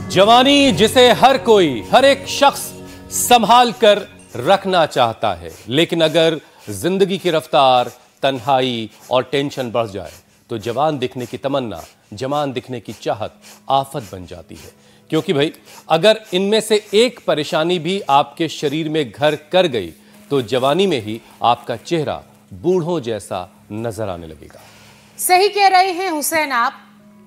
जवानी जिसे हर कोई, हर एक शख्स संभाल कर रखना चाहता है, लेकिन अगर जिंदगी की रफ्तार, तन्हाई और टेंशन बढ़ जाए तो जवान दिखने की तमन्ना, जवान दिखने की चाहत आफत बन जाती है। क्योंकि भाई अगर इनमें से एक परेशानी भी आपके शरीर में घर कर गई तो जवानी में ही आपका चेहरा बूढ़ों जैसा नजर आने लगेगा। सही कह रहे हैं हुसैन आप।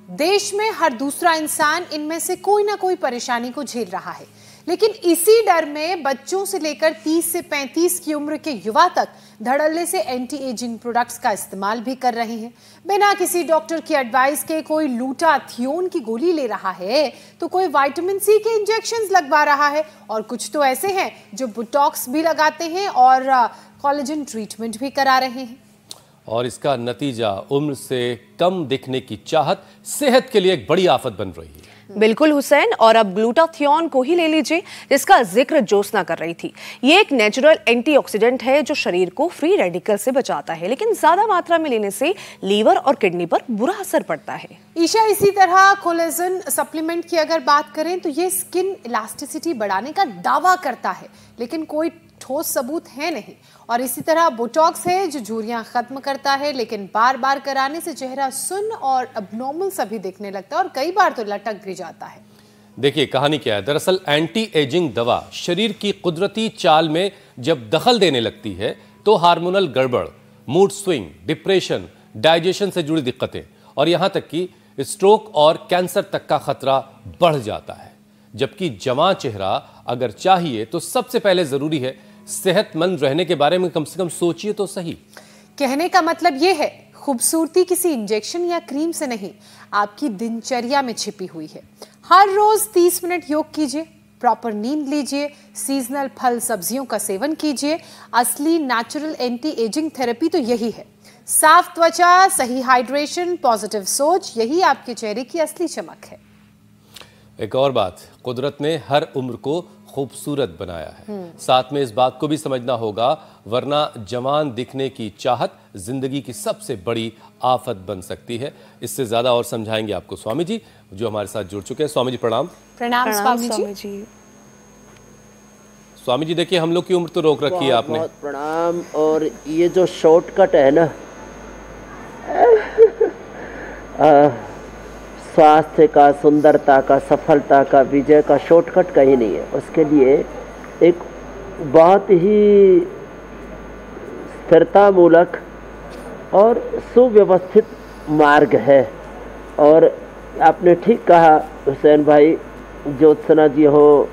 देश में हर दूसरा इंसान इनमें से कोई ना कोई परेशानी को झेल रहा है, लेकिन इसी डर में बच्चों से लेकर 30 से 35 की उम्र के युवा तक धड़ल्ले से एंटी एजिंग प्रोडक्ट्स का इस्तेमाल भी कर रहे हैं। बिना किसी डॉक्टर की एडवाइस के कोई ग्लूटाथियोन की गोली ले रहा है तो कोई विटामिन सी के इंजेक्शंस लगवा रहा है, और कुछ तो ऐसे हैं जो बोटॉक्स भी लगाते हैं और कोलेजन ट्रीटमेंट भी करा रहे हैं। और इसका नतीजा उम्र से कम दिखने की चाहत सेहत के लिए एक बड़ी आफत बन रही है। बिल्कुल हुसैन, और अब ग्लूटाथियोन को ही ले लीजिए, जिसका जिक्र ज्योत्सना कर रही थी। ये एक नेचुरल एंटीऑक्सीडेंट है जो शरीर को फ्री रेडिकल से बचाता है, लेकिन ज्यादा मात्रा में लेने से लीवर और किडनी पर बुरा असर पड़ता है। ईशा, इसी तरह कोलेजन सप्लीमेंट की अगर बात करें तो ये स्किन इलास्टिसिटी बढ़ाने का दावा करता है, लेकिन कोई ठोस सबूत है नहीं। और इसी तरह बोटॉक्स है जो झुर्रियां खत्म करता है, लेकिन बार बार कराने से चेहरा सुन्न और अबनॉर्मल सा भी दिखने लगता है और कई बार तो लटक भी जाता है। देखिए कहानी क्या है। दरअसल एंटी एजिंग दवा शरीर की कुदरती चाल में जब दखल देने लगती है तो हार्मोनल गड़बड़, मूड स्विंग, डिप्रेशन, डाइजेशन से जुड़ी दिक्कतें और यहां तक कि स्ट्रोक और कैंसर तक का खतरा बढ़ जाता है। जबकि जवां चेहरा अगर चाहिए तो सबसे पहले जरूरी है सेहतमंद रहने के बारे में कम से कम सोचिए तो सही। कहने का मतलब यह है, खूबसूरती किसी इंजेक्शन या क्रीम से नहीं, आपकी दिनचर्या में छिपी हुई है। हर रोज 30 मिनट योग कीजिए, प्रॉपर नींद लीजिए, सीजनल फल सब्जियों का सेवन कीजिए। असली नेचुरल एंटी एजिंग थेरेपी तो यही है। साफ त्वचा, सही हाइड्रेशन, पॉजिटिव सोच, यही आपके चेहरे की असली चमक है। एक और बात, कुदरत ने हर उम्र को खूबसूरत बनाया है, साथ में इस बात को भी समझना होगा, वरना जवान दिखने की चाहत जिंदगी की सबसे बड़ी आफत बन सकती है। इससे ज्यादा और समझाएंगे आपको स्वामी जी जो हमारे साथ जुड़ चुके हैं। स्वामी जी प्रणाम। प्रणाम स्वामी जी। स्वामी जी देखिए, हम लोग की उम्र तो रोक रखी है आपने। बहुत प्रणाम। और ये जो शॉर्टकट है ना, स्वास्थ्य का, सुंदरता का, सफलता का, विजय का शॉर्टकट कहीं नहीं है। उसके लिए एक बहुत ही स्थिरता मूलक और सुव्यवस्थित मार्ग है। और आपने ठीक कहा हुसैन भाई, ज्योत्सना जी हो,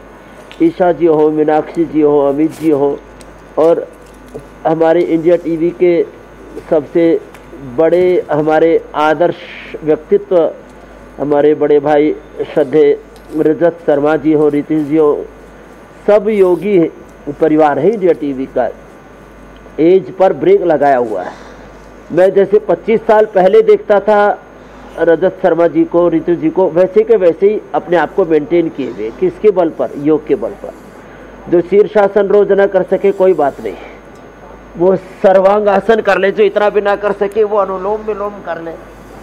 ईशा जी हो, मीनाक्षी जी हो, अमित जी हो, और हमारे इंडिया टीवी के सबसे बड़े हमारे आदर्श व्यक्तित्व हमारे बड़े भाई श्रद्धे रजत शर्मा जी हो, रितेश जी हो, सब योगी परिवार है इंडिया टीवी का। एज पर ब्रेक लगाया हुआ है। मैं जैसे 25 साल पहले देखता था रजत शर्मा जी को, रितेश जी को, वैसे के वैसे ही अपने आप को मेंटेन किए हुए। किसके बल पर? योग के बल पर। जो शीर्षासन रोज ना कर सके कोई बात नहीं, वो सर्वांगासन कर ले। जो इतना भी ना कर सके वो अनुलोम विलोम कर ले।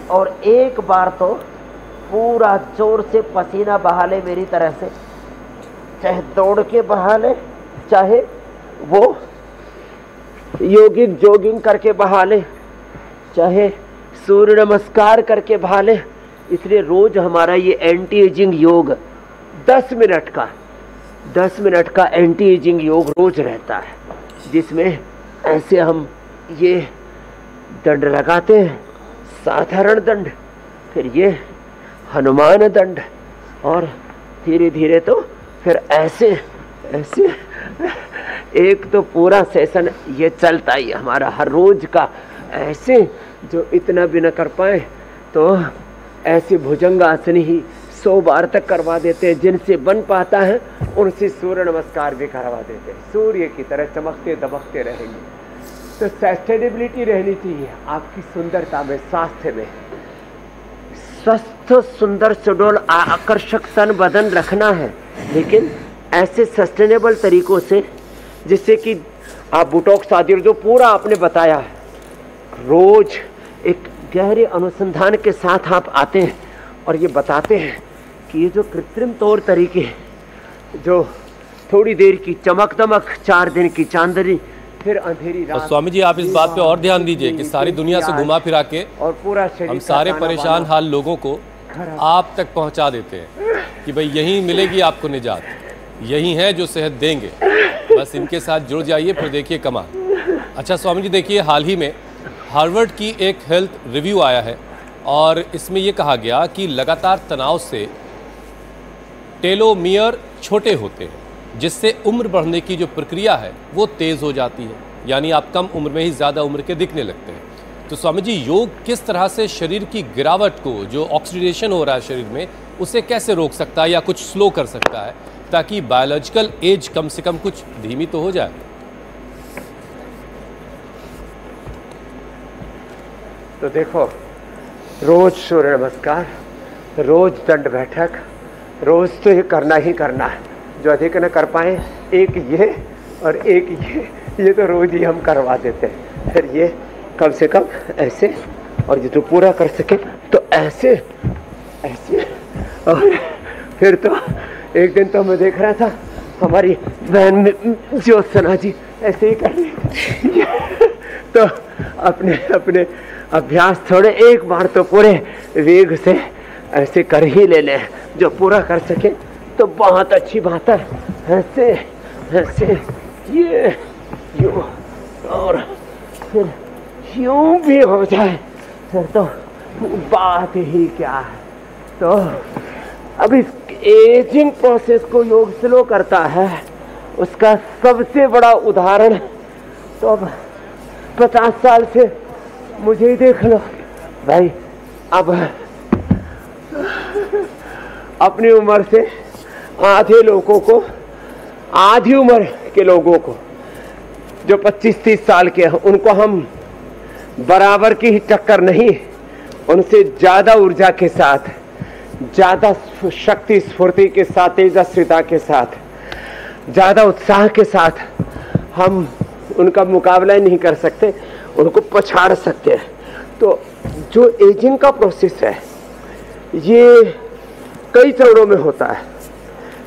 और एक बार तो पूरा जोर से पसीना बहा ले मेरी तरह से, चाहे दौड़ के बहा ले, चाहे वो योगिक जॉगिंग करके बहा ले, चाहे सूर्य नमस्कार करके बहा ले। इसलिए रोज हमारा ये एंटी एजिंग योग 10 मिनट का एंटी एजिंग योग रोज रहता है, जिसमें ऐसे हम ये दंड लगाते हैं, साधारण दंड, फिर ये हनुमान दंड, और धीरे धीरे तो फिर ऐसे ऐसे एक तो पूरा सेशन ये चलता ही हमारा हर रोज का। ऐसे जो इतना भी न कर पाए तो ऐसे भुजंगासन ही 100 बार तक करवा देते हैं। जिनसे बन पाता है उनसे सूर्य नमस्कार भी करवा देते हैं। सूर्य की तरह चमकते दमकते रहेंगे। तो सस्टेनेबिलिटी रहनी चाहिए आपकी सुंदरता में, स्वास्थ्य में। स्वस्थ, सुंदर, सुडौल, आकर्षक तन बदन रखना है, लेकिन ऐसे सस्टेनेबल तरीकों से, जिससे कि आप बोटॉक्स आदि जो पूरा आपने बताया है, रोज एक गहरे अनुसंधान के साथ आप आते हैं और ये बताते हैं कि ये जो कृत्रिम तौर तरीके, जो थोड़ी देर की चमक दमक, 4 दिन की चांदनी, फिर अंधेरी रात। और स्वामी जी आप इस बात पे और ध्यान दीजिए कि सारी दुनिया से घुमा फिरा के और पूरा शरीर हम सारे परेशान हाल लोगों को आप तक पहुंचा देते हैं कि भाई यहीं मिलेगी आपको निजात, यही है जो सेहत देंगे, बस इनके साथ जुड़ जाइए, फिर देखिए कमाल। अच्छा स्वामी जी देखिए, हाल ही में हार्वर्ड की एक हेल्थ रिव्यू आया है और इसमें यह कहा गया कि लगातार तनाव से टेलोमियर छोटे होते हैं, जिससे उम्र बढ़ने की जो प्रक्रिया है वो तेज़ हो जाती है, यानी आप कम उम्र में ही ज़्यादा उम्र के दिखने लगते हैं। तो स्वामी जी योग किस तरह से शरीर की गिरावट को, जो ऑक्सीडेशन हो रहा है शरीर में, उसे कैसे रोक सकता है या कुछ स्लो कर सकता है ताकि बायोलॉजिकल एज कम से कम कुछ धीमी तो हो जाए? तो देखो, रोज सूर्य नमस्कार, रोज दंड बैठक, रोज तो ये करना ही करना है। जो अधिक न कर पाए, एक ये और एक ये तो रोज ही हम करवा देते हैं। फिर ये कम से कम ऐसे, और जो पूरा कर सके तो ऐसे ऐसे। और फिर तो एक दिन तो मैं देख रहा था हमारी बहन ज्योत्सना जी ऐसे ही कर रही तो अपने अपने अभ्यास थोड़े एक बार तो पूरे वेग से ऐसे कर ही ले लें, जो पूरा कर सके तो बहुत अच्छी बात है। ऐसे ऐसे ये यूं और फिर यूं भी हो जाए फिर तो बात ही क्या है। तो अब इस एजिंग प्रोसेस को योग स्लो करता है, उसका सबसे बड़ा उदाहरण तो अब 50 साल से मुझे ही देख लो भाई। अब अपनी उम्र से आधे लोगों को, आधी उम्र के लोगों को जो 25-30 साल के हैं, उनको हम बराबर की ही टक्कर नहीं, उनसे ज़्यादा ऊर्जा के साथ, ज़्यादा शक्ति स्फूर्ति के साथ, तेजस्विता के साथ, ज़्यादा उत्साह के साथ हम उनका मुकाबला ही नहीं कर सकते, उनको पछाड़ सकते हैं। तो जो एजिंग का प्रोसेस है ये कई चरणों में होता है।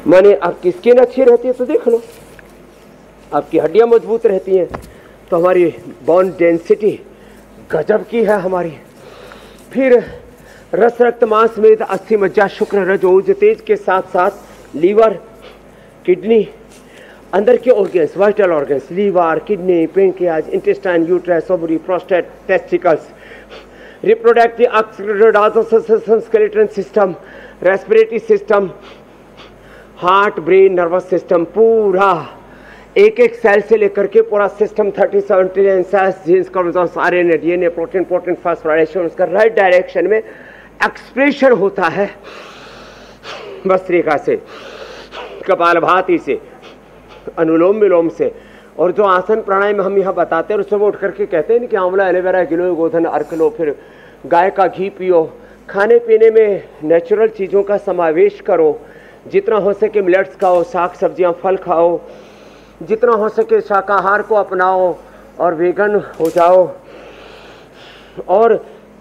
माने आपकी स्किन अच्छी रहती है तो देख लो, आपकी हड्डियां मजबूत रहती हैं तो हमारी बोन डेंसिटी गजब की है हमारी। फिर रस रक्त मांस मेद अस्थि मज्जा शुक्र रज ओज तेज के साथ साथ लीवर, किडनी, अंदर के organs, vital organs, liver, kidney, pancreas, intestine, uterus, ovary, prostate, testicles, reproductive skeleton system, respiratory system, heart, brain, nervous system, पूरा एक एक सेल से लेकर के पूरा system 37 trillion cells, genes, chromosomes, RNA, DNA, protein, phosphorylation, उसका राइट डायरेक्शन में expression होता है भस्त्रिका से, कपालभाति से, अनुलोम विलोम से। और जो आसन प्राणायाम हम यहाँ बताते हैं, उसमें उठ करके कहते हैं कि आंवला, एलोवेरा, गिलोय, गोधन, अर्क लो, फिर गाय का घी पियो, खाने पीने में नेचुरल चीज़ों का समावेश करो, जितना हो सके मिलेट्स खाओ, साग सब्जियाँ, फल खाओ, जितना हो सके शाकाहार को अपनाओ और वेगन हो जाओ, और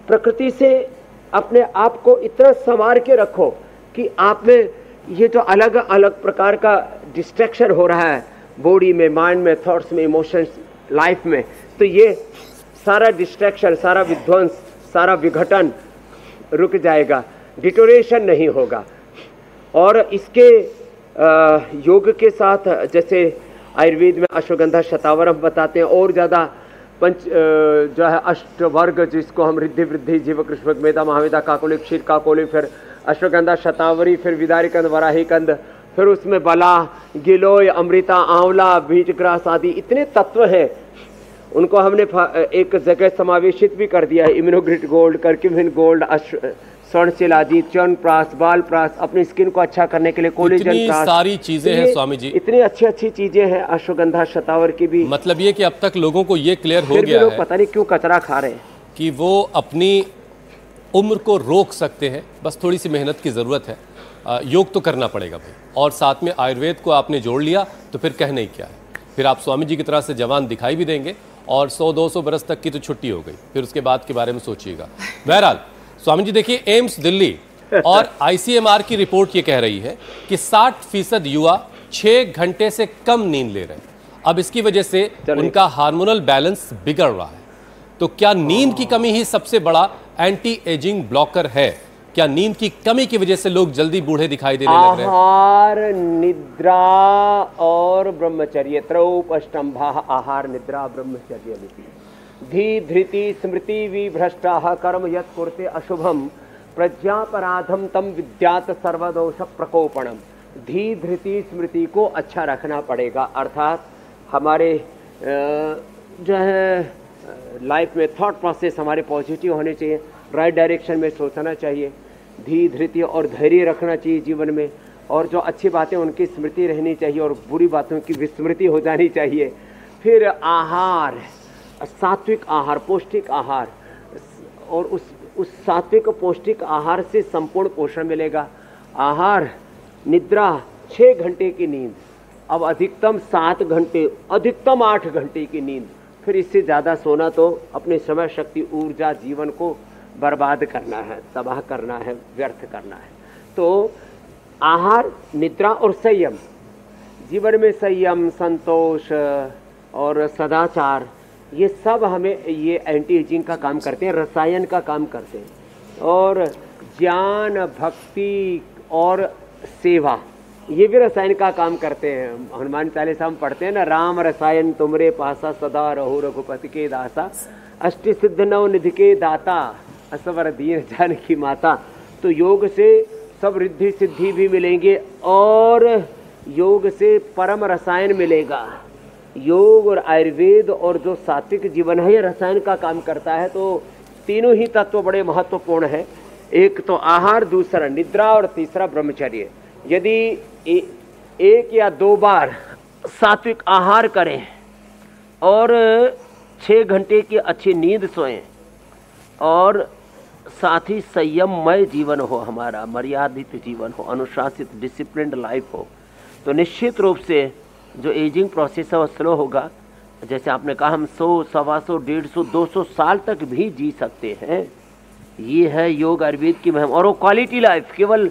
प्रकृति से अपने आप को इतना संवार के रखो कि आप में ये जो अलग अलग प्रकार का डिस्ट्रैक्शन हो रहा है बॉडी में, माइंड में, थॉट्स में, इमोशंस, लाइफ में, तो ये सारा डिस्ट्रैक्शन, सारा विध्वंस, सारा विघटन रुक जाएगा, डिटोरेशन नहीं होगा। और इसके योग के साथ जैसे आयुर्वेद में अश्वगंधा शतावर हम बताते हैं, और ज़्यादा जो है अष्टवर्ग, जिसको हम रिद्धि वृद्धि जीव कृष्ण मेधा महावेदा काकोली क्षीर काकोली, फिर अश्वगंधा शतावरी, फिर विदारी कंद, वराही कंद, फिर उसमें बला, गिलोय, अमृता, आंवला, बीजग्रास आदि इतने तत्व हैं, उनको हमने एक जगह समावेशित भी कर दिया है। इम्यूनोग्रिड गोल्ड, करक्यूमिन गोल्ड, स्वर्ण शिलाजीत, चर्ण प्रास, बाल प्रास, अपनी स्किन को अच्छा करने के लिए कोलेजन प्रास, सारी चीजें हैं स्वामी जी, इतनी अच्छी अच्छी चीजें हैं अश्वगंधा शतावर की भी। मतलब ये कि अब तक लोगों को ये क्लियर हो गया है, पता नहीं क्यों कचरा खा रहे हैं, कि वो अपनी उम्र को रोक सकते हैं, बस थोड़ी सी मेहनत की ज़रूरत है। योग तो करना पड़ेगा भाई, और साथ में आयुर्वेद को आपने जोड़ लिया तो फिर कहने ही क्या है। फिर आप स्वामी जी की तरह से जवान दिखाई भी देंगे, और 100-200 बरस तक की तो छुट्टी हो गई, फिर उसके बाद के बारे में सोचिएगा। बहरहाल स्वामी जी देखिए, एम्स दिल्ली और आईसीएमआर की रिपोर्ट ये कह रही है कि 60% युवा 6 घंटे से कम नींद ले रहे हैं। अब इसकी वजह से उनका हार्मोनल बैलेंस बिगड़ रहा है। तो क्या नींद की कमी ही सबसे बड़ा एंटी एजिंग ब्लॉकर है? क्या नींद की कमी की वजह से लोग जल्दी बूढ़े दिखाई देने लग रहे हैं? आहार, निद्रा और ब्रह्मचर्य त्रयोपष्टंभा। आहार, निद्रा, ब्रह्मचर्य। धी धृति स्मृति विभ्रष्टा कर्म यत् कुरुते अशुभम प्रज्ञापराधम तम विद्यात सर्वदोष प्रकोपणम। धी धृति स्मृति को अच्छा रखना पड़ेगा, अर्थात हमारे जो है लाइफ में थॉट प्रोसेस हमारे पॉजिटिव होने चाहिए, राइट डायरेक्शन में सोचना चाहिए। धी धृति और धैर्य रखना चाहिए जीवन में, और जो अच्छी बातें उनकी स्मृति रहनी चाहिए और बुरी बातों की विस्मृति हो जानी चाहिए। फिर आहार, सात्विक आहार, पौष्टिक आहार, और उस सात्विक पौष्टिक आहार से संपूर्ण पोषण मिलेगा। आहार, निद्रा, 6 घंटे की नींद, अब अधिकतम 7 घंटे, अधिकतम 8 घंटे की नींद। फिर इससे ज़्यादा सोना तो अपने समय, शक्ति, ऊर्जा, जीवन को बर्बाद करना है, तबाह करना है, व्यर्थ करना है। तो आहार, निद्रा और संयम, जीवन में संयम, संतोष और सदाचार, ये सब हमें ये एंटी एजिंग का काम करते हैं, रसायन का काम करते हैं। और ज्ञान, भक्ति और सेवा, ये भी रसायन का काम करते हैं। हनुमान चालीसा हम पढ़ते हैं ना, राम रसायन तुमरे पासा सदा रहो रघुपति के दासा, अष्ट सिद्ध नव निधि के दाता असवर दीन जानकी माता। तो योग से सब रिद्धि सिद्धि भी मिलेंगे और योग से परम रसायन मिलेगा। योग और आयुर्वेद और जो सात्विक जीवन है ये रसायन का काम करता है। तो तीनों ही तत्व बड़े महत्वपूर्ण है। एक तो आहार, दूसरा निद्रा और तीसरा ब्रह्मचर्य। यदि एक या 2 बार सात्विक आहार करें और 6 घंटे की अच्छी नींद सोएं और साथ ही संयममय जीवन हो, हमारा मर्यादित जीवन हो, अनुशासित डिसिप्लिन्ड लाइफ हो, तो निश्चित रूप से जो एजिंग प्रोसेस है वो स्लो होगा। जैसे आपने कहा, हम 100, 125, 150, 200 साल तक भी जी सकते हैं। ये है योग आयुर्वेद की महिमा। और वो क्वालिटी लाइफ, केवल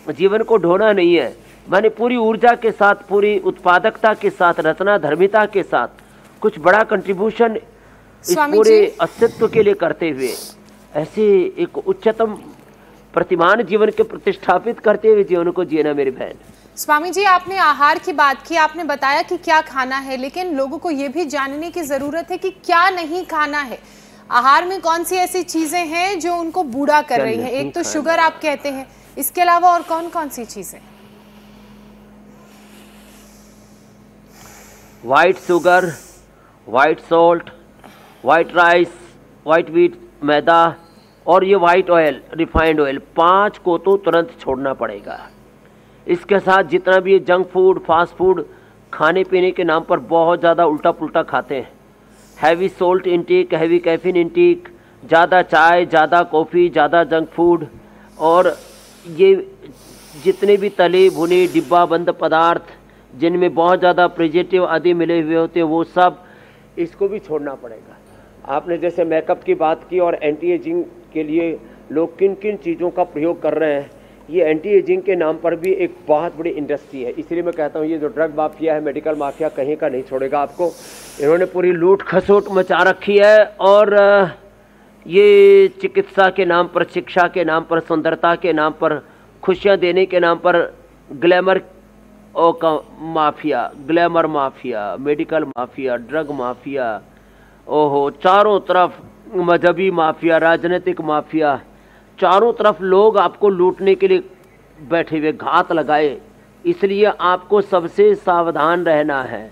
जीवन को ढोना नहीं है, माने पूरी ऊर्जा के साथ, पूरी उत्पादकता के साथ, रचना धर्मिता के साथ कुछ बड़ा कंट्रीब्यूशन इस पूरे अस्तित्व के लिए करते हुए ऐसे एक उच्चतम प्रतिमान जीवन के प्रतिष्ठापित करते हुए जीवन को जीना मेरी बहन। स्वामी जी, आपने आहार की बात की, आपने बताया कि क्या खाना है, लेकिन लोगों को ये भी जानने की जरूरत है कि क्या नहीं खाना है। आहार में कौन सी ऐसी चीजें हैं जो उनको बूढ़ा कर रही है? एक तो शुगर आप कहते हैं, इसके अलावा और कौन कौन सी चीजें? White sugar, white salt, white rice, white wheat, मैदा और ये वाइट ऑयल, रिफाइंड ऑयल, 5 को तो तुरंत छोड़ना पड़ेगा। इसके साथ जितना भी जंक फूड, फास्ट फूड खाने पीने के नाम पर बहुत ज़्यादा उल्टा पुल्टा खाते हैं, heavy salt intake, heavy caffeine intake, ज़्यादा चाय, ज़्यादा कॉफ़ी, ज़्यादा जंक फूड, और ये जितने भी तले भुने डिब्बा बंद पदार्थ जिनमें बहुत ज़्यादा प्रिजर्वेटिव आदि मिले हुए होते हैं, वो सब इसको भी छोड़ना पड़ेगा। आपने जैसे मेकअप की बात की और एंटी एजिंग के लिए लोग किन किन चीज़ों का प्रयोग कर रहे हैं, ये एंटी एजिंग के नाम पर भी एक बहुत बड़ी इंडस्ट्री है। इसलिए मैं कहता हूँ ये जो ड्रग माफिया है, मेडिकल माफिया, कहीं का नहीं छोड़ेगा आपको। इन्होंने पूरी लूट खसोट मचा रखी है और ये चिकित्सा के नाम पर, शिक्षा के नाम पर, सुंदरता के नाम पर, खुशियाँ देने के नाम पर ग्लैमर का mafia, glamour mafia, medical mafia, drug mafia, ओहो, चारों तरफ मजहबी माफिया, राजनीतिक माफिया, चारों तरफ लोग आपको लूटने के लिए बैठे हुए, घात लगाए। इसलिए आपको सबसे सावधान रहना है।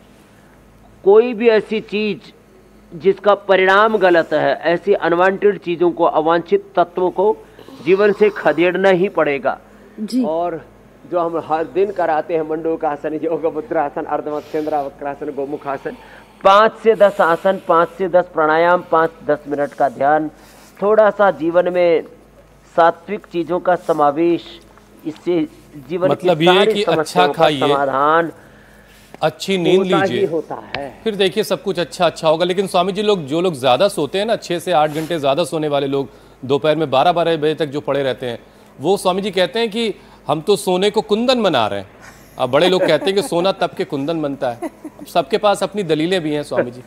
कोई भी ऐसी चीज़ जिसका परिणाम गलत है, ऐसी अनवांटेड चीज़ों को, अवांछित तत्वों को जीवन से खदेड़ना ही पड़ेगा जी। और जो हम हर दिन कराते हैं, मंडूकासन, योग मुद्रासन, अर्धमत्स्येंद्र वक्रासन, गोमुखासन, 5 से 10 आसन, 5 से 10 प्राणायाम, 5-10 मिनट का ध्यान, थोड़ा सा जीवन में सात्विक चीजों का समावेश, इससे जीवन मतलब की ये कि अच्छा खाइए, समाधान, अच्छी नींद लीजिए, होता है। फिर देखिए सब कुछ अच्छा होगा। लेकिन स्वामी जी, जो लोग ज्यादा सोते हैं ना, 6 से 8 घंटे ज्यादा सोने वाले लोग, दोपहर में 12-12 बजे तक जो पड़े रहते हैं, वो स्वामी जी कहते हैं कि हम तो सोने को कुंदन बना रहे हैं। अब बड़े लोग कहते हैं कि सोना तब के कुंदन बनता है। अब सबके पास अपनी दलीलें भी हैं स्वामी जी।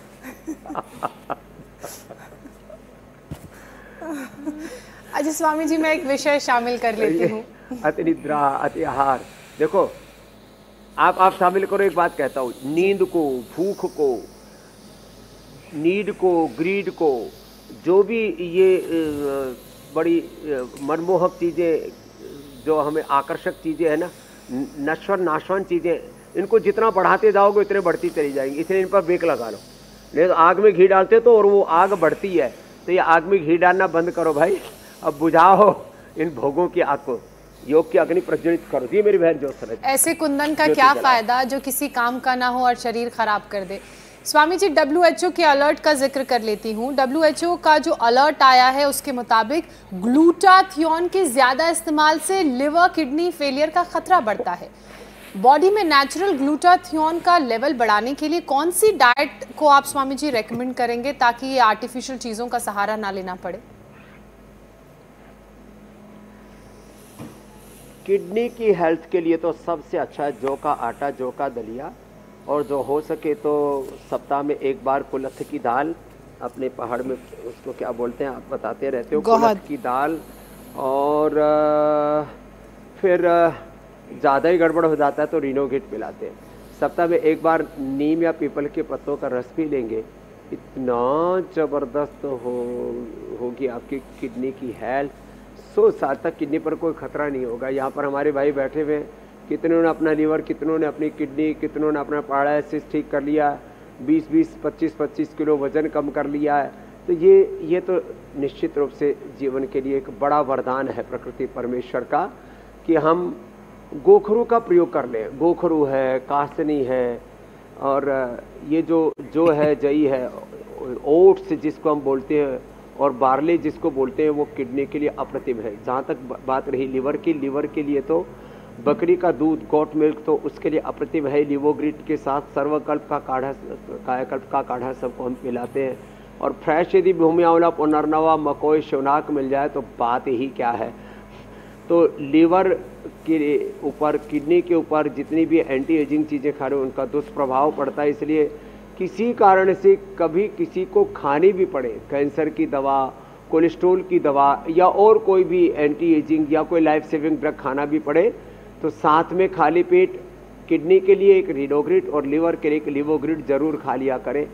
अच्छा स्वामी जी, मैं एक विषय शामिल कर लेती हूँ। अति निद्रा, अति आहार। देखो आप शामिल करो, एक बात कहता हूँ, नींद को, भूख को, नीड को, ग्रीड को, जो भी ये बड़ी मनमोहक चीज़ें, जो हमें आकर्षक चीज़ें है ना, नश्वर नाशवान चीज़ें, इनको जितना बढ़ाते जाओगे उतने बढ़ती चली जाएंगी। इसलिए इन पर ब्रेक लगा लो। नहीं तो आग में घी डालते तो और वो आग बढ़ती है, तो ये आग में घी डालना बंद करो भाई। अब बुझाओ इन भोगों की आग को, योग की अग्नि प्रज्वलित करो। ये मेरी बहन जो समझ, ऐसे कुंदन का क्या फायदा जो किसी काम का ना हो और शरीर खराब कर दे। स्वामी जी, WHO के अलर्ट का जिक्र कर लेती हूँ। WHO का जो अलर्ट आया है उसके मुताबिक ग्लूटाथियोन के ज्यादा इस्तेमाल से लिवर किडनी फेलियर का खतरा बढ़ता है। बॉडी में नेचुरल ग्लूटाथियोन का लेवल बढ़ाने के लिए कौन सी डाइट को आप स्वामी जी रेकमेंड करेंगे ताकि ये आर्टिफिशियल चीजों का सहारा ना लेना पड़े? किडनी की हेल्थ के लिए तो सबसे अच्छा है जौ का आटा, जौ का दलिया, और जो हो सके तो सप्ताह में एक बार कुल्थ की दाल, अपने पहाड़ में उसको क्या बोलते हैं आप बताते रहते हो, कुल्थ की दाल। और फिर ज़्यादा ही गड़बड़ हो जाता है तो रिनोगेट पिलाते हैं। सप्ताह में एक बार नीम या पीपल के पत्तों का रस पी लेंगे, इतना ज़बरदस्त होगी आपकी किडनी की हेल्थ। 100 साल तक किडनी पर कोई खतरा नहीं होगा। यहाँ पर हमारे भाई बैठे हुए, कितनों ने अपना लीवर, कितनों ने अपनी किडनी, कितनों ने अपना पैरालिसिस ठीक कर लिया, 20-20, 25-25 किलो वजन कम कर लिया है। तो ये तो निश्चित रूप से जीवन के लिए एक बड़ा वरदान है प्रकृति परमेश्वर का कि हम गोखरू का प्रयोग कर लें। गोखरू है, कासनी है, और ये जो है जई है, ओट्स जिसको हम बोलते हैं, और बार्ले जिसको बोलते हैं, वो किडनी के लिए अप्रतिम है। जहाँ तक बात रही लीवर के लिए तो बकरी का दूध, गोट मिल्क, तो उसके लिए अप्रतिम है। लिवोग्रिट के साथ सर्वकल्प का काढ़ा, कायाकल्प का काढ़ा सबको हम पिलाते हैं। और फ्रेश यदि भूमि आंवला, पुनर्नवा, मकोई, शिवनाक मिल जाए तो बात ही क्या है। तो लीवर के ऊपर, किडनी के ऊपर जितनी भी एंटी एजिंग चीज़ें खा रहे हैं उनका दुष्प्रभाव पड़ता है। इसलिए किसी कारण से कभी किसी को खानी भी पड़े, कैंसर की दवा, कोलेस्ट्रोल की दवा, या और कोई भी एंटी एजिंग या कोई लाइफ सेविंग ड्रग खाना भी पड़े, तो साथ में खाली पेट किडनी के लिए एक रिनोग्रिट और लीवर के लिए एक लिवोग्रिट जरूर खा लिया करें।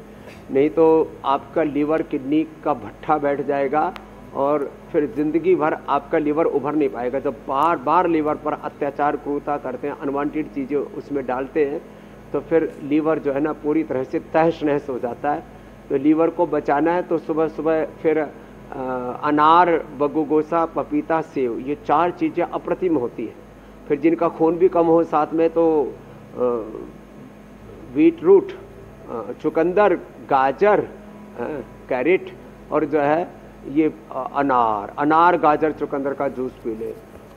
नहीं तो आपका लीवर किडनी का भट्ठा बैठ जाएगा और फिर ज़िंदगी भर आपका लीवर उभर नहीं पाएगा। जब बार बार लीवर पर अत्याचार, क्रूरता करते हैं, अनवांटेड चीज़ें उसमें डालते हैं, तो फिर लीवर जो है ना पूरी तरह से तहस नहस हो जाता है। तो लीवर को बचाना है तो सुबह सुबह फिर अनार, बगुगोसा, पपीता, सेव, ये 4 चीज़ें अप्रतिम होती है। फिर जिनका खून भी कम हो साथ में तो बीट रूट, चुकंदर, गाजर, कैरेट, और जो है ये अनार, गाजर, चुकंदर का जूस पी ले।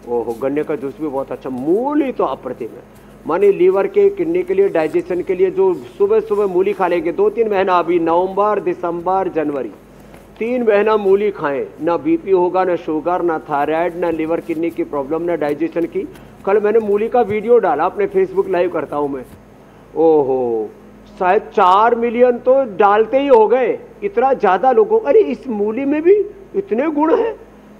ओहो, गन्ने का जूस भी बहुत अच्छा। मूली तो अप्रतिम है। माने लीवर के, किडनी के लिए, डाइजेशन के लिए जो सुबह सुबह मूली खा लेंगे, 2-3 महीना, अभी नवंबर, दिसंबर, जनवरी, 3 महीना मूली खाएं, ना बीपी होगा, ना शुगर, ना थायराइड, ना लीवर किडनी की प्रॉब्लम, ना डाइजेशन की। कल मैंने मूली का वीडियो डाला, अपने फेसबुक लाइव करता हूं मैं। ओहो, शायद 4 मिलियन तो डालते ही हो गए, इतना ज़्यादा लोगों, अरे इस मूली में भी इतने गुण हैं।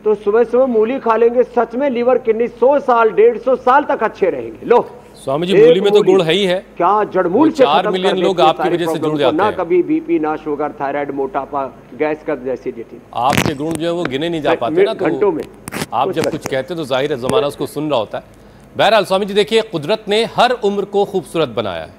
तो सुबह सुबह मूली खा लेंगे, सच में लीवर किडनी 100 साल, 150 साल तक अच्छे रहेंगे। लो स्वामी जी, मूली में तो गुण है ही है। क्या जड़मूल से 4 मिलियन लोग आपकी वजह से जुड़ जाते हैं। ना कभी बीपी, ना शुगर, थायराइड, मोटापा, गैस का एसिडिटी। आपके गुण जो है वो गिने नहीं जा पाते ना, तो घंटों में आप जब कुछ कहते तो जाहिर है जमाना उसको सुन रहा होता है। बहरहाल स्वामी जी, देखिए, कुदरत ने हर उम्र को खूबसूरत बनाया है।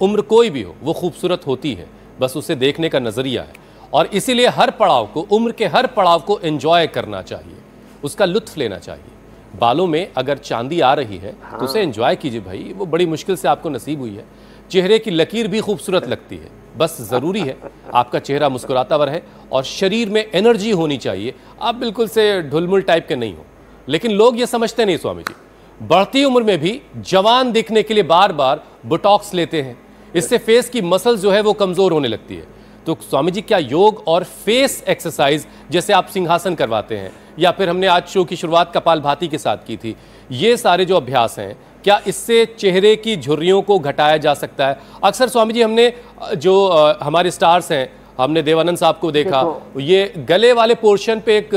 उम्र कोई भी हो वो खूबसूरत होती है, बस उसे देखने का नजरिया है। और इसीलिए हर पड़ाव को, उम्र के हर पड़ाव को एंजॉय करना चाहिए, उसका लुत्फ लेना चाहिए। बालों में अगर चांदी आ रही है तो उसे एंजॉय कीजिए भाई, वो बड़ी मुश्किल से आपको नसीब हुई है। चेहरे की लकीर भी खूबसूरत लगती है, बस ज़रूरी है आपका चेहरा मुस्कुराता हुआ रहे और शरीर में एनर्जी होनी चाहिए। आप बिल्कुल से ढुलमुल टाइप के नहीं हो। लेकिन लोग ये समझते नहीं स्वामी जी, बढ़ती उम्र में भी जवान दिखने के लिए बार बार बोटॉक्स लेते हैं, इससे फेस की मसल जो है वो कमज़ोर होने लगती है। तो तो स्वामी जी क्या योग और फेस एक्सरसाइज जैसे आप सिंहासन करवाते हैं या फिर हमने आज शो की शुरुआत कपालभाति के साथ की थी, ये सारे जो अभ्यास हैं क्या इससे चेहरे की झुर्रियों को घटाया जा सकता है? अक्सर स्वामी जी हमने जो हमारे स्टार्स हैं, हमने देवानंद साहब को देखा, ये गले वाले पोर्शन पे एक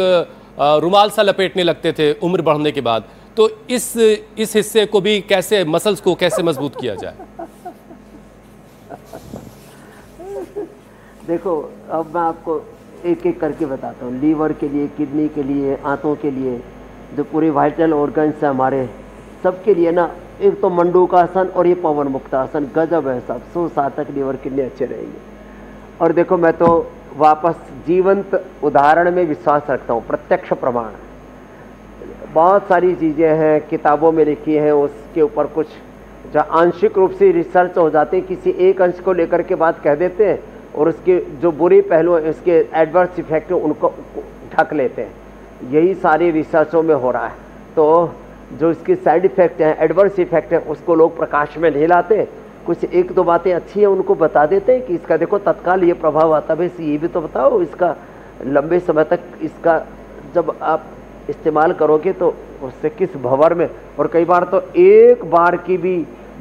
रुमाल सा लपेटने लगते थे उम्र बढ़ने के बाद। तो इस हिस्से को भी कैसे, मसल्स को कैसे मजबूत किया जाए? देखो अब मैं आपको एक एक करके बताता हूँ। लीवर के लिए, किडनी के लिए, आंतों के लिए, जो पूरे वाइटल ऑर्गन्स हैं हमारे, सबके लिए ना, एक तो मंडूकासन और ये पवन मुक्तासन गजब है सब। 100 तक लीवर कितने अच्छे रहेंगे। और देखो मैं तो वापस जीवंत उदाहरण में विश्वास रखता हूँ, प्रत्यक्ष प्रमाण। बहुत सारी चीज़ें हैं किताबों में लिखी हैं, उसके ऊपर कुछ जहाँ आंशिक रूप से रिसर्च हो जाते हैं, किसी एक अंश को लेकर के बात कह देते हैं और उसके जो बुरे पहलू हैं, इसके एडवर्स इफेक्ट हैं, उनको ढक लेते हैं। यही सारी रिसर्चों में हो रहा है। तो जो इसके साइड इफेक्ट हैं, एडवर्स इफेक्ट हैं, उसको लोग प्रकाश में नहीं लाते। कुछ एक दो बातें अच्छी हैं उनको बता देते हैं कि इसका देखो तत्काल ये प्रभाव आता है। ये भी तो बताओ, इसका लंबे समय तक इसका जब आप इस्तेमाल करोगे तो उससे किस भंवर में, और कई बार तो एक बार की भी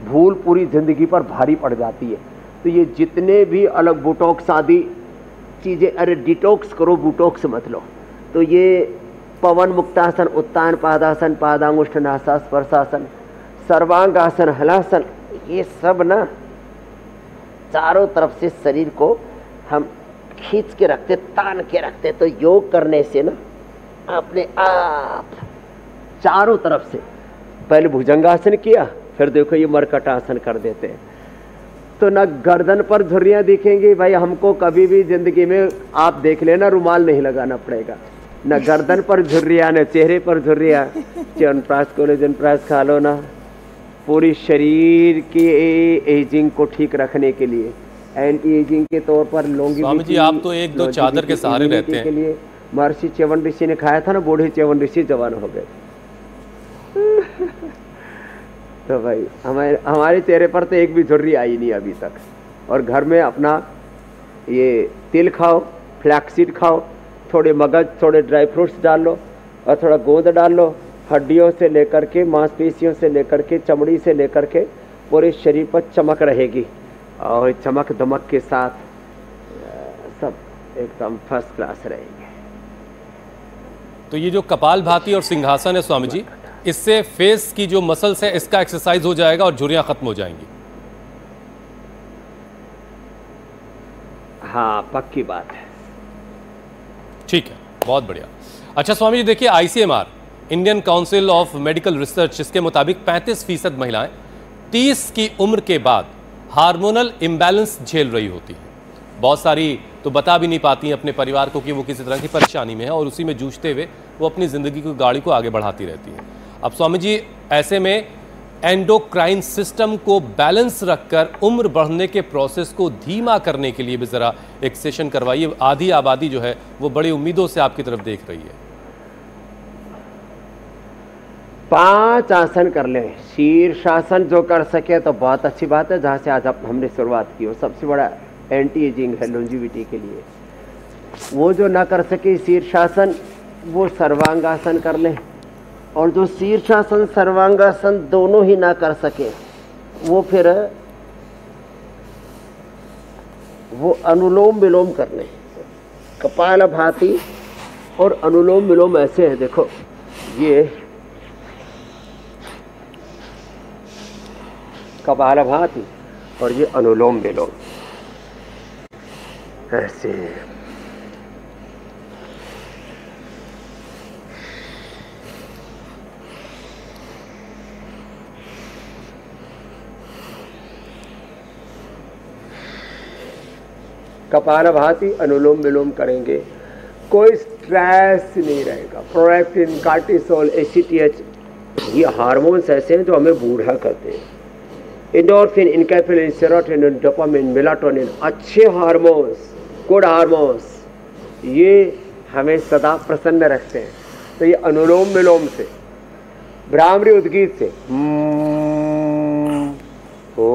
भूल पूरी ज़िंदगी पर भारी पड़ जाती है। तो ये जितने भी अलग बोटॉक्स आदि चीज़ें, अरे डिटॉक्स करो, बोटॉक्स मत लो। तो ये पवन मुक्तासन, उत्तान पादासन, पादांगुष्ठ नासा स्पर्शासन, सर्वांगासन, हलासन, ये सब ना चारों तरफ से शरीर को हम खींच के रखते, तान के रखते। तो योग करने से ना अपने आप चारों तरफ से, पहले भुजंगासन किया, फिर देखो ये मरकटासन कर देते हैं। तो ना गर्दन पर झुर्रियाँ दिखेंगी भाई, हमको कभी भी जिंदगी में आप देख लेना रुमाल नहीं लगाना पड़ेगा। न गर्दन पर झुर्रियाँ, न चेहरे पर झुर्रियाँ। च्यवनप्राश कोलेजन प्राश खा लो ना, पूरी शरीर की एजिंग को ठीक रखने के लिए, एंटी एजिंग के तौर पर लॉन्गिविटी। स्वामी जी आप तो एक दो चादर के सहारे रहते हैं। के लिए महर्षि च्यवन ऋषि ने खाया था ना, बूढ़े च्यवन ऋषि जवान हो गए। तो भाई हमारे चेहरे पर तो एक भी झुर्री आई नहीं अभी तक। और घर में अपना ये तिल खाओ, फ्लैक्सीड खाओ, थोड़े मगज, थोड़े ड्राई फ्रूट्स डाल लो और थोड़ा गोंद डाल लो। हड्डियों से लेकर के, मांसपेशियों से लेकर के, चमड़ी से लेकर के पूरे शरीर पर चमक रहेगी और चमक दमक के साथ सब एकदम फर्स्ट क्लास रहेंगे। तो ये जो कपालभाति और सिंहासन है स्वामी जी, इससे फेस की जो मसल्स है इसका एक्सरसाइज हो जाएगा और झुर्रियां खत्म हो जाएंगी। हाँ पक्की बात है। ठीक है, बहुत बढ़िया। अच्छा स्वामी जी देखिए, ICMR Indian council of medical research, इसके मुताबिक 35% महिलाएं 30 की उम्र के बाद हार्मोनल इम्बैलेंस झेल रही होती हैं। बहुत सारी तो बता भी नहीं पाती हैं अपने परिवार को कि वो किसी तरह की परेशानी में है और उसी में जूझते हुए वो अपनी ज़िंदगी की गाड़ी को आगे बढ़ाती रहती हैं। अब स्वामी जी ऐसे में एंडोक्राइन सिस्टम को बैलेंस रखकर उम्र बढ़ने के प्रोसेस को धीमा करने के लिए भी ज़रा एक सेशन करवाइए। आधी आबादी जो है वो बड़ी उम्मीदों से आपकी तरफ देख रही है। 5 आसन कर लें। शीर्षासन जो कर सके तो बहुत अच्छी बात है, जहाँ से आज हमने शुरुआत की, और सबसे बड़ा एंटी एजिंग है लॉन्जिविटी के लिए। वो जो ना कर सके शीर्षासन, वो सर्वांगासन कर लें। और जो शीर्षासन सर्वांगासन दोनों ही ना कर सके, वो फिर वो अनुलोम विलोम कर लें। कपालभाति और अनुलोम विलोम ऐसे है, देखो ये कपालभाति और ये अनुलोम विलोम ऐसे। कपालभाति अनुलोम विलोम करेंगे, कोई स्ट्रेस नहीं रहेगा। प्रोलैक्टिन, कार्टिसोल, एसीटीएच, ये हार्मोन्स ऐसे हैं जो हमें बूढ़ा करते हैं। एंडोर्फिन, इनकैफिलिन, सेरोटोनिन, डोपामिन, मेलाटोनिन, अच्छे हार्मोन्स, गुड हार्मोन्स, ये हमें सदा प्रसन्न रखते हैं। तो ये अनुलोम विलोम से, भ्रामरी उद्गीत से, ओ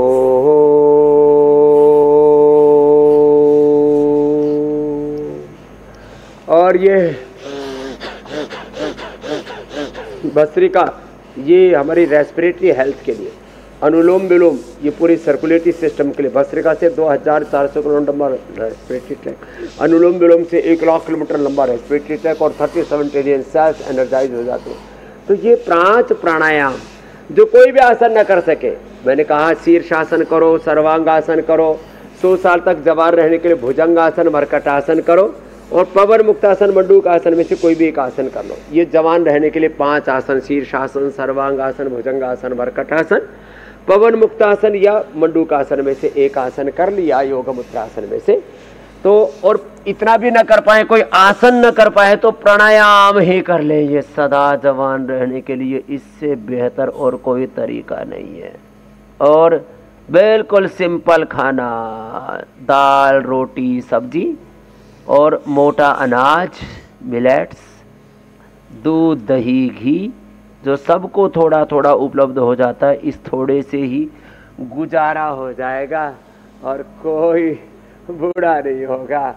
और ये भस्त्रिका, ये हमारी रेस्पिरेटरी हेल्थ के लिए, अनुलोम विलोम ये पूरी सर्कुलेटरी सिस्टम के लिए। भस्त्रिका से 2400 किलोमीटर लंबा रेस्पिरेटरी ट्रैक, अनुलोम विलोम से 1 लाख किलोमीटर लंबा रेस्पिरेटरी ट्रैक और 37 ट्रिलियन सेल्स एनर्जाइज हो जाते हैं। तो ये 5 प्राणायाम जो कोई भी आसन न कर सके, मैंने कहा शीर्षासन करो, सर्वांगासन करो, 100 साल तक जवान रहने के लिए भुजंगासन, मरकटासन करो, और पवन मुक्तासन, मंडूक आसन में से कोई भी एक आसन कर लो। ये जवान रहने के लिए 5 आसन, शीर्षासन, सर्वांगासन, भुजंगासन, मरकटासन, पवन मुक्तासन या मंडूकासन में से एक आसन कर लिया, योग मुद्रासन में से। तो और इतना भी न कर पाए, कोई आसन न कर पाए तो प्राणायाम ही कर ले। ये सदा जवान रहने के लिए इससे बेहतर और कोई तरीका नहीं है। और बिल्कुल सिंपल खाना, दाल रोटी सब्जी और मोटा अनाज, मिलेट्स, दूध दही घी, जो सबको थोड़ा थोड़ा उपलब्ध हो जाता है, इस थोड़े से ही गुजारा हो जाएगा और कोई बूढ़ा नहीं होगा।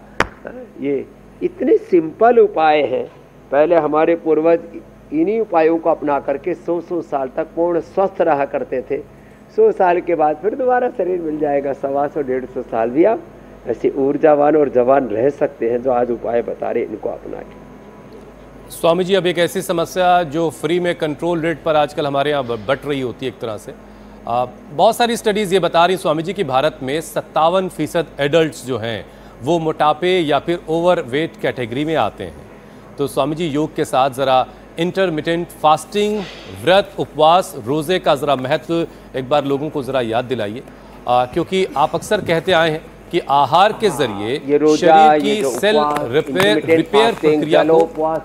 ये इतने सिंपल उपाय हैं। पहले हमारे पूर्वज इन्हीं उपायों को अपना करके 100 साल तक पूर्ण स्वस्थ रहा करते थे। 100 साल के बाद फिर दोबारा शरीर मिल जाएगा, 125-150 साल भी आप ऐसे ऊर्जावान और जवान रह सकते हैं जो आज उपाय बता रहे, इनको अपना के। स्वामी जी, अब एक ऐसी समस्या जो फ्री में कंट्रोल रेट पर आजकल हमारे यहाँ बढ़ रही होती है एक तरह से, बहुत सारी स्टडीज़ ये बता रही स्वामी जी कि भारत में 57% एडल्ट्स जो हैं वो मोटापे या फिर ओवर वेट कैटेगरी में आते हैं। तो स्वामी जी, योग के साथ ज़रा इंटरमिटेंट फास्टिंग, व्रत, उपवास, रोज़े का ज़रा महत्व एक बार लोगों को ज़रा याद दिलाइए, क्योंकि आप अक्सर कहते आए हैं कि आहार के जरिए शरीर की सेल रिपेयर प्रक्रिया को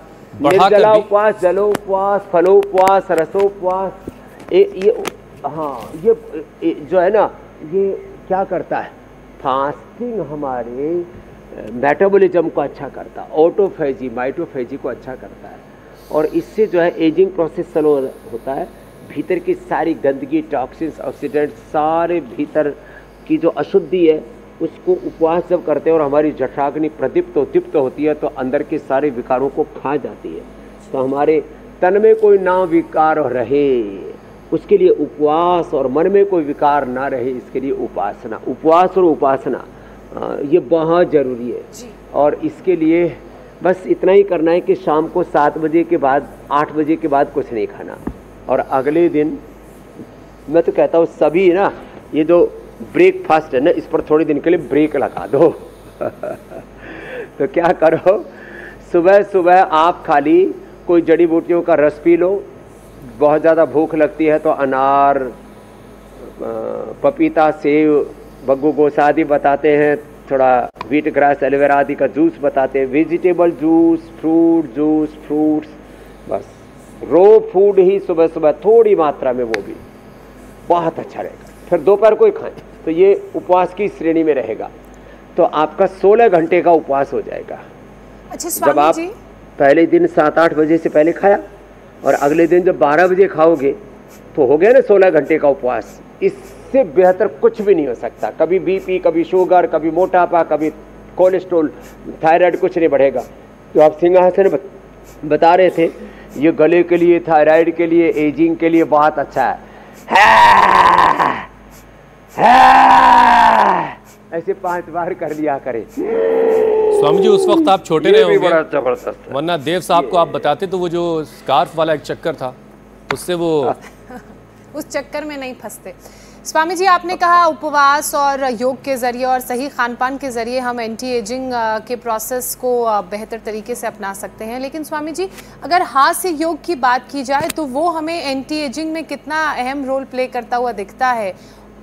निर्जला उपवास, जलोपवास, फलोपवास, रसोपवास, ये हाँ, ये जो है ना, ये क्या करता है, फास्टिंग हमारे मेटाबॉलिज्म को अच्छा करता है, ऑटोफेजी माइटोफेजी को अच्छा करता है, और इससे जो है एजिंग प्रोसेस स्लो होता है। भीतर की सारी गंदगी, टॉक्सिन्स, ऑक्सीडेंट्स, सारे भीतर की जो अशुद्धि है उसको उपवास जब करते हैं और हमारी जठराग्नि प्रदीप्त दीप्त होती है तो अंदर के सारे विकारों को खा जाती है। तो हमारे तन में कोई ना विकार रहे, उसके लिए उपवास, और मन में कोई विकार ना रहे, इसके लिए उपासना, उपवास और उपासना ये बहुत ज़रूरी है। और इसके लिए बस इतना ही करना है कि शाम को 7 बजे के बाद, 8 बजे के बाद कुछ नहीं खाना, और अगले दिन मैं तो कहता हूँ सभी ना, ये जो ब्रेकफास्ट है ना, इस पर थोड़े दिन के लिए ब्रेक लगा दो। तो क्या करो, सुबह सुबह आप खाली कोई जड़ी बूटियों का रस पी लो, बहुत ज़्यादा भूख लगती है तो अनार, पपीता, सेब, बग्गू गोसा आदि बताते हैं, थोड़ा व्हीट ग्रास, एलोवेरा आदि का जूस बताते हैं, vegetable juice, fruit juice, fruits, बस रो फूड ही सुबह सुबह थोड़ी मात्रा में, वो भी बहुत अच्छा रहेगा। फिर दोपहर को ही खाएं, तो ये उपवास की श्रेणी में रहेगा। तो आपका 16 घंटे का उपवास हो जाएगा। अच्छा जब आप जी, पहले दिन 7-8 बजे से पहले खाया और अगले दिन जब 12 बजे खाओगे तो हो गया ना 16 घंटे का उपवास। इससे बेहतर कुछ भी नहीं हो सकता। कभी बीपी, कभी शुगर, कभी मोटापा, कभी कोलेस्ट्रॉल, थायराइड कुछ नहीं बढ़ेगा। तो आप सिंहासन बता रहे थे, ये गले के लिए, थायराइड के लिए, एजिंग के लिए बहुत अच्छा है। ऐसे 5 बार कर लिया करें। स्वामी जी, उस वक्त आप छोटे रहे होंगे, बड़ा जबरदस्त, वरना देव साहब को आप बताते तो वो जो स्कार्फ वाला एक चक्कर था उससे वो उस चक्कर में नहीं फंसते। स्वामी जी, आपने कहा उपवास और योग के जरिए और सही खान पान के जरिए हम एंटी एजिंग के प्रोसेस को बेहतर तरीके से अपना सकते हैं, लेकिन स्वामी जी अगर हास्य योग की बात की जाए तो वो हमें एंटी एजिंग में कितना अहम रोल प्ले करता हुआ दिखता है,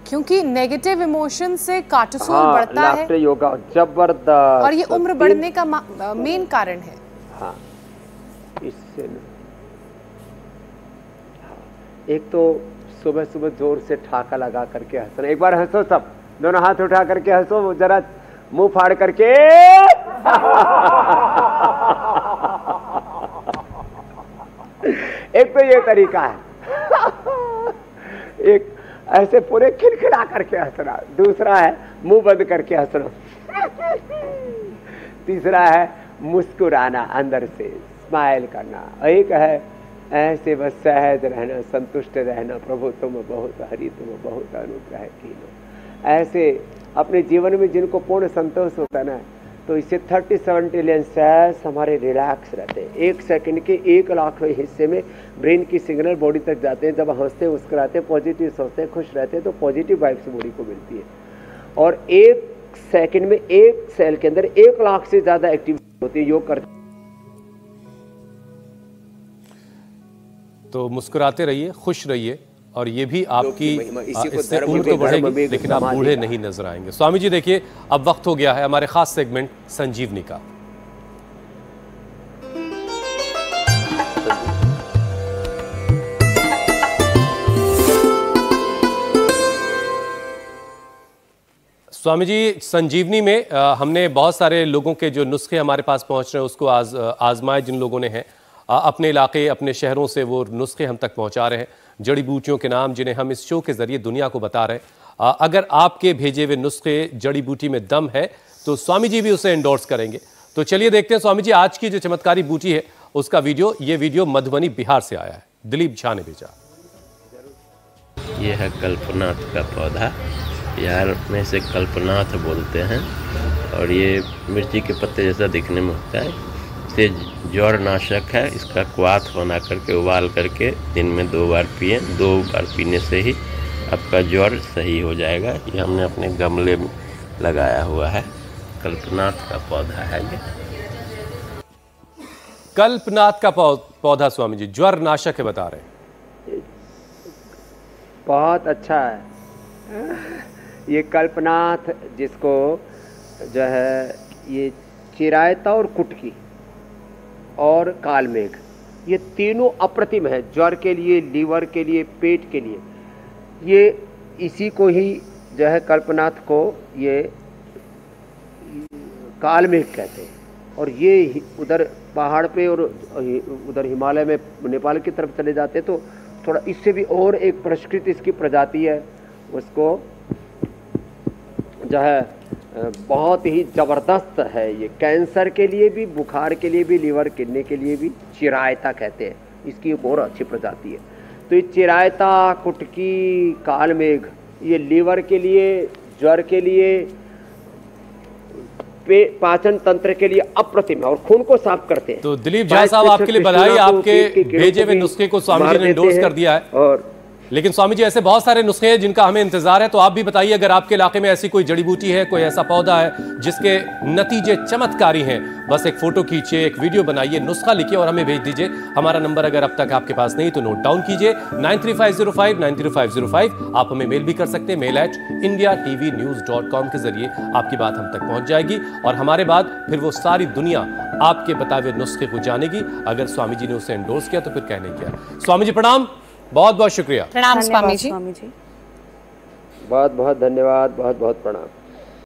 क्योंकि नेगेटिव इमोशन से कार्टिसोल बढ़ता है, योगा जबरदस्त, और ये उम्र बढ़ने का मेन कारण है। हाँ, इससे एक तो सुबह सुबह जोर से ठाका लगा करके हंसना। एक बार हंसो सब, दोनों हाथ उठा करके हंसो, जरा मुंह फाड़ करके। एक तो ये तरीका है, एक ऐसे पूरे खिलखिला करके हंसना, दूसरा है मुंह बंद करके हंसना, तीसरा है मुस्कुराना, अंदर से स्माइल करना। एक है ऐसे बस सहज रहना, संतुष्ट रहना, प्रभु तुम बहुत हरि तुम बहुत अनुग्रह कीनो। ऐसे अपने जीवन में जिनको पूर्ण संतोष होता है ना, तो इससे 30-70 लेंस सेल्स हमारे रिलैक्स रहते हैं। 1 सेकंड के 1 लाखवें हिस्से में ब्रेन की सिग्नल बॉडी तक जाते हैं। जब हंसते मुस्कुराते पॉजिटिव सोचते हैं, खुश रहते हैं, तो पॉजिटिव वाइब्स बॉडी को मिलती है। और 1 सेकंड में 1 सेल के अंदर 1 लाख से ज्यादा एक्टिविटी होती है योग करते। तो मुस्कुराते रहिए, खुश रहिए, और ये भी आपकी इससे उम्र तो बढ़ेगी लेकिन आप बूढ़े नहीं नजर आएंगे। स्वामी जी देखिए, अब वक्त हो गया है हमारे खास सेगमेंट संजीवनी का। स्वामी जी, संजीवनी में हमने बहुत सारे लोगों के जो नुस्खे हमारे पास पहुंच रहे हैं उसको आजमाए जिन लोगों ने हैं, अपने इलाके अपने शहरों से वो नुस्खे हम तक पहुंचा रहे हैं, जड़ी बूटियों के नाम जिन्हें हम इस शो के जरिए दुनिया को बता रहे हैं। अगर आपके भेजे हुए नुस्खे जड़ी बूटी में दम है तो स्वामी जी भी उसे एंडोर्स करेंगे। तो चलिए देखते हैं स्वामी जी, आज की जो चमत्कारी बूटी है उसका वीडियो। ये वीडियो मधुबनी बिहार से आया है, दिलीप झा ने भेजा। ये है कल्पनाथ का पौधा, बिहार में इसे कल्पनाथ बोलते हैं, और ये मिर्ची के पत्ते जैसा दिखने में होता है। इसे ज्वर नाशक है। इसका क्वाथ बना करके उबाल करके दिन में 2 बार पिए। 2 बार पीने से ही आपका ज्वर सही हो जाएगा। ये हमने अपने गमले में लगाया हुआ है, कल्पनाथ का पौधा है ये। कल्पनाथ का पौधा स्वामी जी ज्वर नाशक है बता रहे हैं। बहुत अच्छा है ये कल्पनाथ, जिसको जो है ये चिरायता और कुटकी और कालमेघ, ये तीनों अप्रतिम है ज्वर के लिए, लीवर के लिए, पेट के लिए। ये इसी को ही जो है कल्पनाथ को ये कालमेघ कहते हैं। और ये उधर पहाड़ पे और उधर हिमालय में नेपाल की तरफ चले जाते हैं तो थोड़ा इससे भी और एक परिष्कृत इसकी प्रजाति है, उसको जो है बहुत ही ज़बरदस्त है। ये कैंसर के लिए भी, बुखार के लिए भी, लीवर किडनी के लिए भी चिरायता कहते हैं। इसकी एक और अच्छी प्रजाति है। तो ये चिरायता, कुटकी, कालमेघ ये लीवर के लिए, ज्वर के लिए, पाचन तंत्र के लिए अप्रतिम है और खून को साफ करते हैं। तो दिलीप झा साहब, आपके लिए बधाई, आपके भेजे हुए नुस्खे को स्वामी जी ने एंडोर्स कर दिया है। और लेकिन स्वामी जी ऐसे बहुत सारे नुस्खे हैं जिनका हमें इंतजार है, तो आप भी बताइए अगर आपके इलाके में ऐसी कोई जड़ी बूटी है, कोई ऐसा पौधा है जिसके नतीजे चमत्कारी हैं, बस एक फोटो खींचिए, एक वीडियो बनाइए, नुस्खा लिखिए और हमें भेज दीजिए। हमारा नंबर अगर अब तक आपके पास नहीं तो नोट डाउन कीजिए, 9350593505। आप हमें मेल भी कर सकते हैं, mail@indiatvnews.com के जरिए आपकी बात हम तक पहुंच जाएगी और हमारे बाद फिर वो सारी दुनिया आपके बताए हुए नुस्खे को जानेगी। अगर स्वामी जी ने उसे एंडोर्स किया तो फिर कहने क्या। स्वामी जी प्रणाम, बहुत बहुत शुक्रिया। प्रणाम स्वामी जी। बहुत बहुत धन्यवाद, बहुत बहुत प्रणाम।